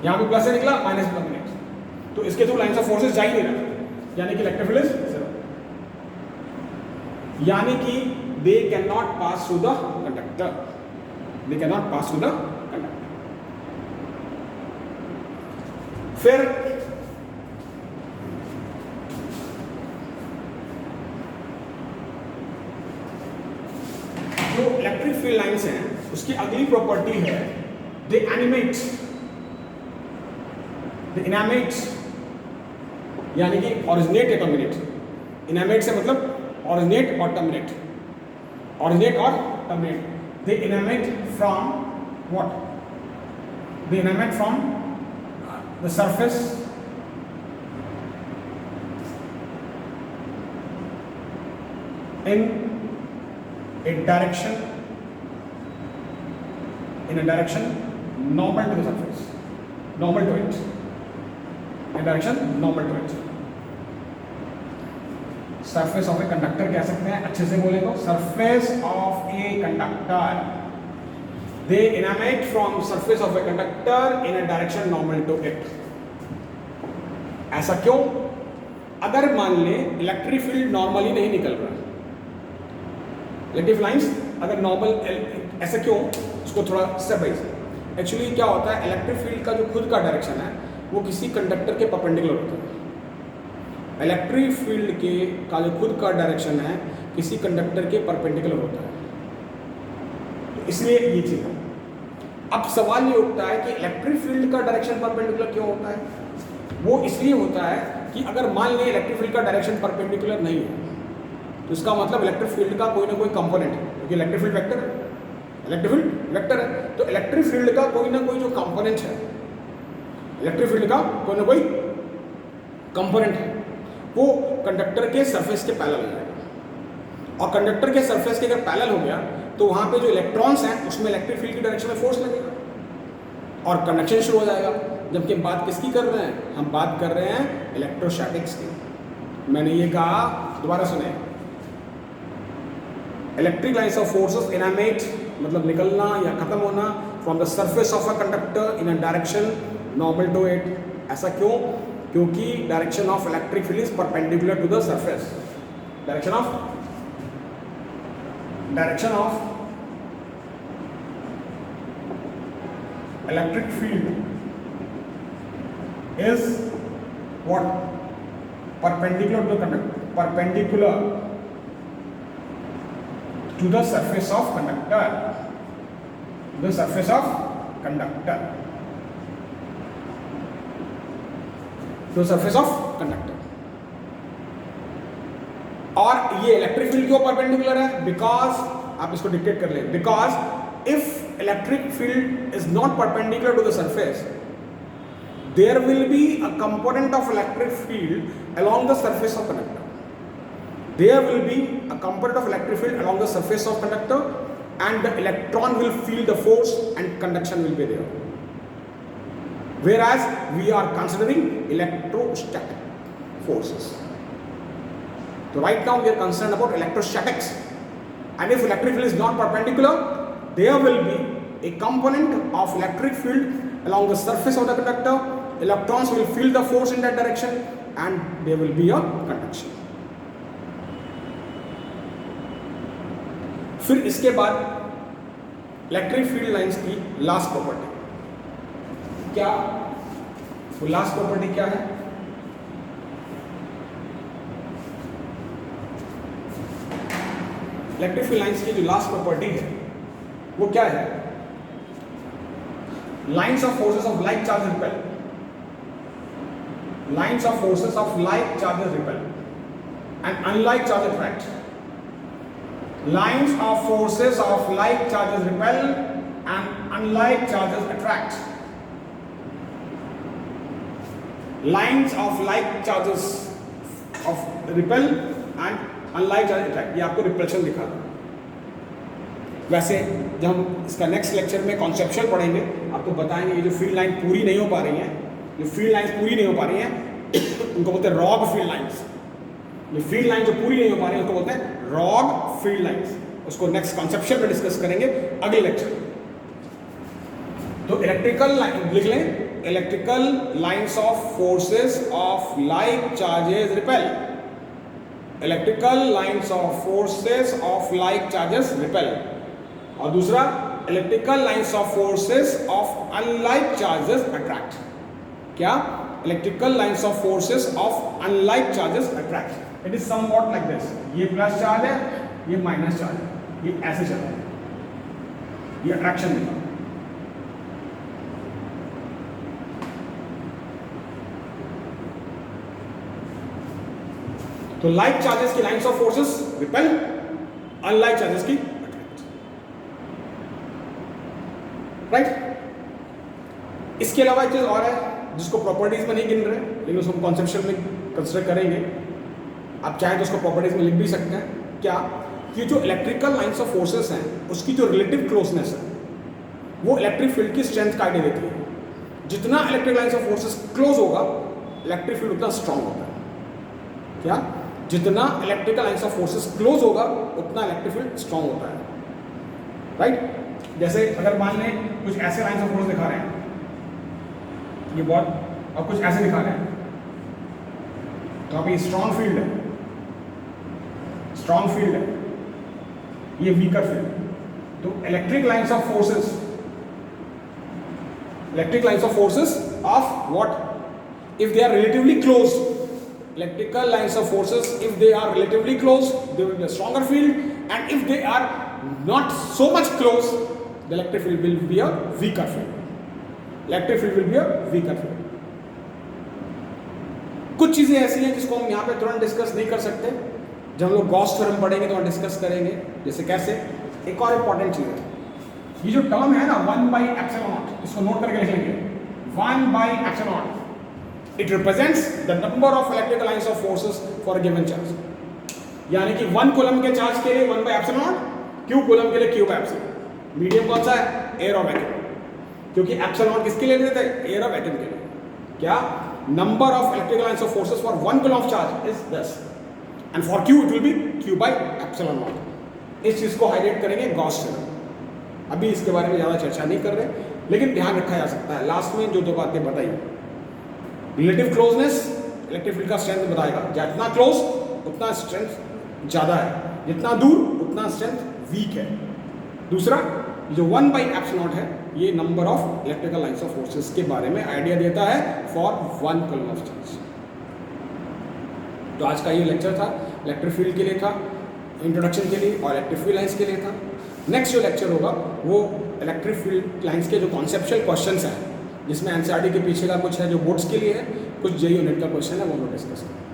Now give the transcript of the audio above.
यहाँ पे प्लस से निकला, माइनस में कम्युनिकेट, तो इसके थ्रू लाइन्स ऑफ फोर्सेस जा ही नहीं रहा, यानी कि इलेक्ट्रिक फील्ड इज 0, यानी कि they can not pass through the conductor, they can not pass through the conductor. फिर जो इलेक्ट्रिक फील्ड लाइंस हैं उसकी अगली प्रॉपर्टी है दे एनिमेट, यानी कि ओरिजिनेट या टर्मिनेट। इनैमेट से मतलब ओरिजिनेट और टर्मिनेट, ओरिजिनेट और terminate. They emanate from what? They emanate from the surface in a direction normal to the surface, normal to it, in a direction normal to it। Surface of a conductor कह सकते हैं, अच्छे से बोले तो surface of a conductor, they emanate from surface of a conductor in a direction normal to it. ऐसा क्यों? अगर मान ले इलेक्ट्रिक फील्ड नॉर्मली नहीं निकल रहा, इलेक्ट्रिक लाइंस अगर नॉर्मल, ऐसा क्यों? उसको थोड़ा स्टेप बाय स्टेप। एक्चुअली क्या होता है, इलेक्ट्रिक फील्ड का जो खुद का डायरेक्शन है वो किसी कंडक्टर के परपेंडिकुलर होता है। इलेक्ट्रिक फील्ड के का जो खुद का डायरेक्शन है किसी कंडक्टर के परपेंडिकुलर होता है, तो इसलिए ये चीज़ है। अब सवाल ये उठता है कि इलेक्ट्रिक फील्ड का डायरेक्शन परपेंडिकुलर क्यों होता है? वो इसलिए होता है कि अगर मान लें इलेक्ट्रिक फील्ड का डायरेक्शन परपेंडिकुलर नहीं है तो इसका मतलब इलेक्ट्रिक फील्ड का कोई ना कोई कंपोनेंट है, क्योंकि इलेक्ट्रिक फील्ड वेक्टर है, इलेक्ट्रिक फील्ड वेक्टर है, तो इलेक्ट्रिक फील्ड का कोई ना कोई जो कंपोनेंट है, इलेक्ट्रिक फील्ड का कोई ना कोई कंपोनेंट है, वो कंडक्टर के सरफेस के पैरेलल हो जाएगा। और कंडक्टर के सरफेस के अगर पैरेलल हो गया तो वहाँ पे जो इलेक्ट्रॉन्स हैं उसमें इलेक्ट्रिक फील्ड की डायरेक्शन में फोर्स लगेगा और कंडक्शन शुरू हो जाएगा। जबकि हम बात किसकी कर रहे हैं? हम बात कर रहे हैं इलेक्ट्रोस्टैटिक्स की। मैंने ये कहा, दोबारा सुने, electric lines of forces emanate मतलब निकलना या खत्म होना from the surface of a conductor in a direction normal to it. ऐसा क्यों? क्योंकि direction of electric field is perpendicular to the surface. Direction of electric field is what? Perpendicular to the conductor, perpendicular to the surface of conductor, the surface of conductor, to the surface of conductor। और ये electric field क्यों perpendicular है? Because आप इसको dictate कर ले, because if electric field is not perpendicular to the surface there will be a component of electric field along the surface of conductor, there will be a component of electric field along the surface of conductor and the electron will feel the force and conduction will be there, whereas we are considering electrostatic forces. So right now we are concerned about electrostatics, and if electric field is not perpendicular there will be a component of electric field along the surface of the conductor, electrons will feel the force in that direction and there will be a conduction. फिर इसके बाद electric field lines की last property क्या? वो last property क्या है? Electric field lines की जो लास्ट प्रॉपर्टी है वो क्या है? Lines of forces of like charge repel, lines of forces of like charges repel and unlike charge attract, lines of forces of like charges repel and unlike charges attract, lines of like charges of repel and unlike charges attract। ये आपको repulsion दिखा दूँ। वैसे जब हम इसका next lecture में conceptual पढ़ेंगे आपको बताएंगे ये जो फील्ड लाइन पूरी नहीं हो पा रही हैं, जो फील्ड लाइंस पूरी नहीं हो पा रही हैं उनको बोलते हैं रॉग फील्ड लाइंस। ये फील्ड लाइन जो पूरी नहीं हो पा रही है उसको बोलते हैं रॉग फील्ड लाइंस। उसको नेक्स्ट कॉन्सेप्चुअल में डिस्कस करेंगे अगले लेक्चर में। तो इलेक्ट्रिकल लाइन लिख लें, electrical lines of forces of like charges repel, electrical lines of forces of like charges repel, और दूसरा electrical lines of forces of unlike charges attract. क्या? Electrical lines of forces of unlike charges attract. It is somewhat like this, ये plus charge है, ये minus charge है, ये ऐसे चल रहा है, ये अट्रैक्शन दिखा। तो लाइक चार्जेस की lines of forces repel, unlike charges की अट्रैक्ट, राइट। इसके अलावा एक चीज और है जिसको प्रॉपर्टीज में नहीं गिन रहे, लेकिन उसको कॉन्सेप्शन में कंसिडर करेंगे। आप चाहें तो उसको प्रॉपर्टीज में लिख भी सकते हैं। क्या? कि जो इलेक्ट्रिकल लाइंस ऑफ फोर्सेस हैं उसकी जो रिलेटिव क्लोजनेस है वो इलेक्ट्रिक फील्ड की स्ट्रेंथ का आइडिया देती है। जितना electric lines of forces close होगा इलेक्ट्रिक फील्ड उतना स्ट्रांग होता है। क्या? जितना electrical lines of forces close होगा उतना इलेक्ट्रिक फील्ड स्ट्रांग होता है, राइट। जैसे अगर मान लें कुछ ऐसे लाइंस ऑफ फोर्स दिखा रहे हैं, ये बहुत, और कुछ ऐसे दिखा रहे हैं, तो आप ये स्ट्रांग फील्ड है, स्ट्रांग फील्ड है, ये वीकर फील्ड। तो electric lines of forces, electric lines of forces of what? If they are relatively close, electrical lines of forces, if they are relatively close, they will be a stronger field, and if they are not so much close, the electric field will be a weaker field. Electric field will be a weaker field. कुछ चीजें ऐसी हैं जिसको हम यहाँ पे तुरंत discuss नहीं कर सकते, जब हम लोग गॉस थ्योरम पढ़ेंगे तो हम डिस्कस करेंगे। जैसे कैसे? एक और इंपॉर्टेंट चीज है, ये जो टर्म है ना 1/ε0, इसको नोट करके लिख लेंगे। 1/ε0, it represents the number of electrical lines of forces for a given charge। यानी कि 1 कूलम के चार्ज के लिए 1/ε0, Q कूलम के लिए Q/ε। मीडियम कौन सा है? एयर और वैक्यूम, क्योंकि ε0 किसके लिए लेते थे? एयर और वैक्यूम के लिए। क्या? Number of electrical lines of forces for 1 coulomb of charge is this, and for Q it will be Q/ε0। इस चीज को हाईलाइट करेंगे गॉस थ्योरम। अभी इसके बारे में ज्यादा चर्चा नहीं कर रहे, लेकिन ध्यान रखा जा सकता है। लास्ट में जो दो बातें बताई, रिलेटिव क्लोजनेस इलेक्ट्रिक फील्ड का स्ट्रेंथ बताएगा, जितना क्लोज उतना स्ट्रेंथ ज़्यादा है, जितना दूर उतना स्ट्रेंथ वीक है। दूसरा जो 1/ε0 है, ये number of electrical lines of forces के बारे में आइडिया देता है फॉर 1 कूलम ऑफ चार्ज। तो आज का ये लेक्चर था, इलेक्ट्रिक फील्ड के लिए था, इंट्रोडक्शन के लिए, और इलेक्ट्रिक फील्ड लाइंस के लिए था। नेक्स्ट जो लेक्चर होगा वो इलेक्ट्रिक फील्ड लाइंस के जो कॉन्सेप्चुअल क्वेश्चंस हैं, जिसमें एनसीईआरटी के पीछे का कुछ है जो बोर्ड्स के लिए है, कुछ जेईई यूनिट का क्वेश्चन है, वो हम डिस्कस करेंगे।